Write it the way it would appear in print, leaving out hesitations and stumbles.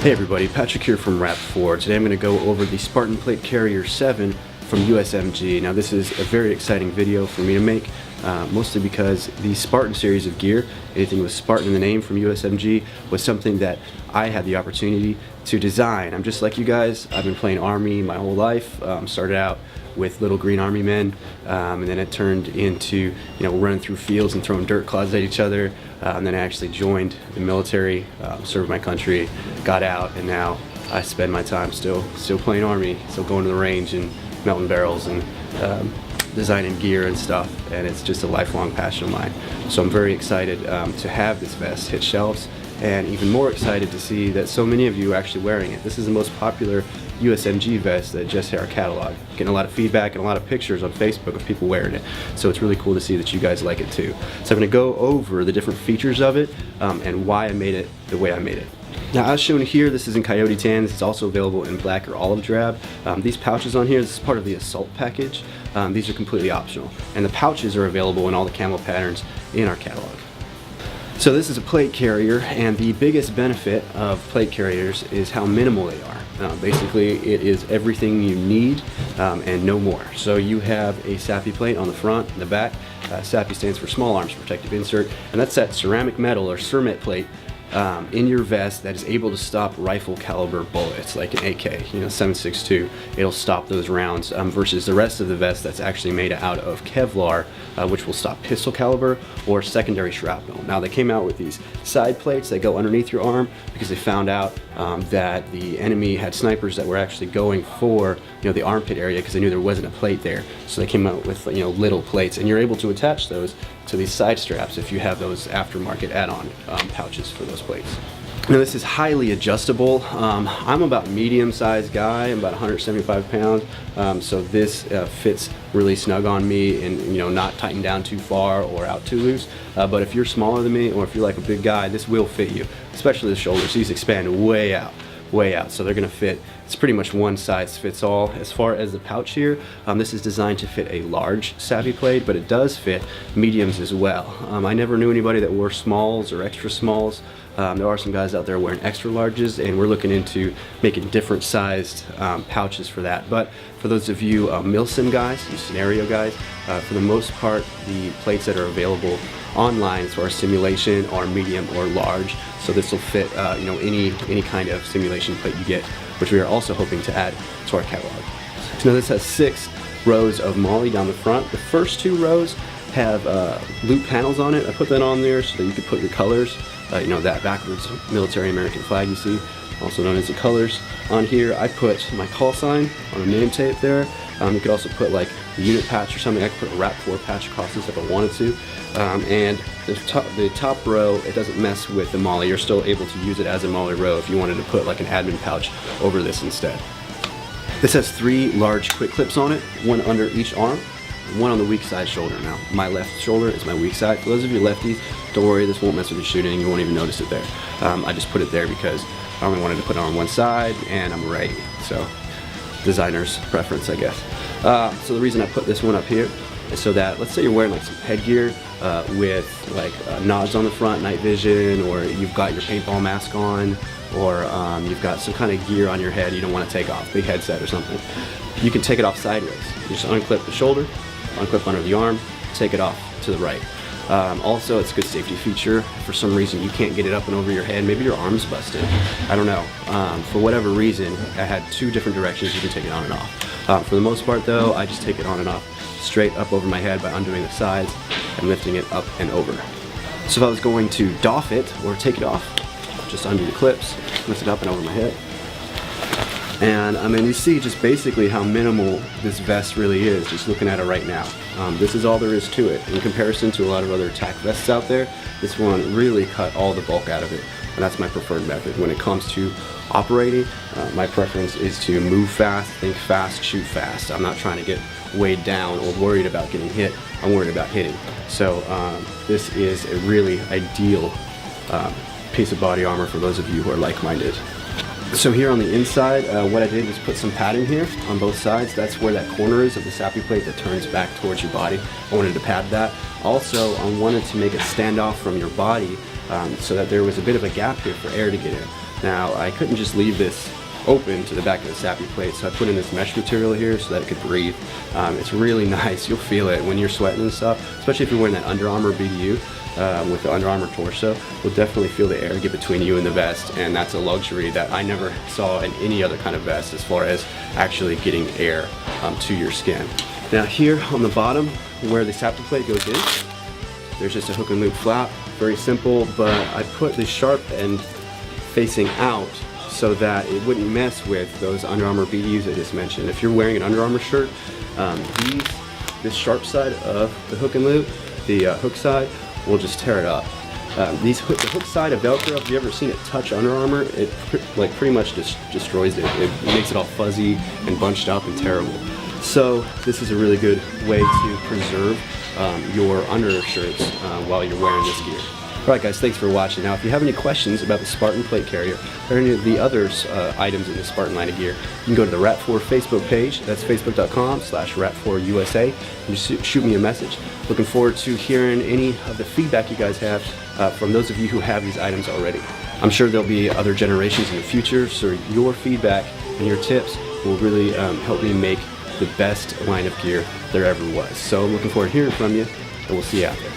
Hey everybody, Patrick here from Rap4. Today I'm going to go over the Spartan Plate Carrier 7 from Usmg. Now this is a very exciting video for me to make, mostly because the Spartan series of gear, anything with Spartan in the name from Usmg, was something that I had the opportunity to design. I'm just like you guys. I've been playing Army my whole life. Started out with little green Army men, and then it turned into running through fields and throwing dirt clods at each other. And then I actually joined the military, served my country, got out, and now I spend my time still playing Army, still going to the range and melting barrels and designing gear and stuff, and it's just a lifelong passion of mine. So I'm very excited to have this vest hit shelves, and even more excited to see that so many of you are actually wearing it. This is the most popular Usmg vest that just hit our catalog. Getting a lot of feedback and a lot of pictures on Facebook of people wearing it. So it's really cool to see that you guys like it too. So I'm going to go over the different features of it and why I made it the way I made it. Now, as shown here, this is in Coyote Tan. It's also available in black or olive drab. These pouches on here, this is part of the assault package. These are completely optional. And the pouches are available in all the camo patterns in our catalog. So this is a plate carrier, and the biggest benefit of plate carriers is how minimal they are. Basically, it is everything you need and no more. So you have a SAPI plate on the front and the back. SAPI stands for Small Arms Protective Insert, and that's that ceramic metal or cermet plate in your vest that is able to stop rifle caliber bullets, like an AK, 7.62. It'll stop those rounds versus the rest of the vest that's actually made out of Kevlar, which will stop pistol caliber or secondary shrapnel. Now they came out with these side plates that go underneath your arm because they found out that the enemy had snipers that were actually going for the armpit area because they knew there wasn't a plate there. So they came out with little plates, and you're able to attach those to these side straps if you have those aftermarket add-on pouches for those plates. Now this is highly adjustable. I'm about medium-sized guy. I'm about 175 pounds, so this fits really snug on me and not tightened down too far or out too loose. But if you're smaller than me, or if you're like a big guy, this will fit you, especially the shoulders. These expand way out, so they're gonna fit. It's pretty much one size fits all. As far as the pouch here, this is designed to fit a large SAPI plate, but it does fit mediums as well. I never knew anybody that wore smalls or extra smalls. There are some guys out there wearing extra larges, and we're looking into making different sized pouches for that. But for those of you MILSIM guys, you scenario guys, for the most part, the plates that are available online as far as simulation are medium or large. So this will fit any kind of simulation plate you get, which we are also hoping to add to our catalog. So now this has 6 rows of MOLLE down the front. The first 2 rows have loop panels on it. I put that on there so that you could put your colors, that backwards military American flag you see, also known as the colors. On here I put my call sign on a name tape there. You could also put like a unit patch or something. I could put a Rap4 patch across this if I wanted to. And the top row, it doesn't mess with the MOLLE. You're still able to use it as a MOLLE row if you wanted to put like an admin pouch over this instead. This has 3 large quick clips on it, one under each arm, one on the weak side shoulder. Now, my left shoulder is my weak side. For those of you lefties, don't worry, this won't mess with your shooting. You won't even notice it there. I just put it there because I only wanted to put it on one side, and I'm ready. So, designer's preference, I guess. So the reason I put this one up here is so that, let's say you're wearing like some headgear with like nods on the front, night vision, or you've got your paintball mask on, or you've got some kind of gear on your head you don't want to take off, big headset or something. You can take it off sideways. You just unclip the shoulder, unclip under the arm, take it off to the right. Also, it's a good safety feature. For some reason you can't get it up and over your head. Maybe your arm's busted. I don't know. For whatever reason, I had 2 different directions you can take it on and off. For the most part though, I just take it on and off straight up over my head by undoing the sides and lifting it up and over. So if I was going to doff it or take it off, just undo the clips, lift it up and over my head. And I mean, you see just basically how minimal this vest really is, just looking at it right now. This is all there is to it. In comparison to a lot of other tack vests out there, this one really cut all the bulk out of it. And that's my preferred method. When it comes to operating, my preference is to move fast, think fast, shoot fast. I'm not trying to get weighed down or worried about getting hit. I'm worried about hitting. So this is a really ideal piece of body armor for those of you who are like-minded. So here on the inside, what I did was put some padding here on both sides. That's where that corner is of the SAPI plate that turns back towards your body. I wanted to pad that. Also, I wanted to make it stand off from your body so that there was a bit of a gap here for air to get in. Now I couldn't just leave this open to the back of the sappy plate, so I put in this mesh material here so that it could breathe. It's really nice. You'll feel it when you're sweating and stuff, especially if you're wearing that Under Armour BDU with the Under Armour torso. You'll definitely feel the air get between you and the vest, and that's a luxury that I never saw in any other kind of vest as far as actually getting air to your skin. Now here on the bottom where the sappy plate goes in, there's just a hook and loop flap. Very simple, but I put the sharp end facing out so that it wouldn't mess with those Under Armour BDUs I just mentioned. If you're wearing an Under Armour shirt, this sharp side of the hook and loop, the hook side, will just tear it up. The hook side of Velcro, if you've ever seen it touch Under Armour, it pretty much just destroys it. It makes it all fuzzy and bunched up and terrible. So this is a really good way to preserve your undershirts while you're wearing this gear. Alright guys, thanks for watching. Now if you have any questions about the Spartan plate carrier or any of the other items in the Spartan line of gear, you can go to the Rat4 Facebook page. That's facebook.com/Rat4USA, and just shoot me a message. Looking forward to hearing any of the feedback you guys have from those of you who have these items already. I'm sure there'll be other generations in the future, so your feedback and your tips will really help me make the best line of gear there ever was. So looking forward to hearing from you, and we'll see you out there.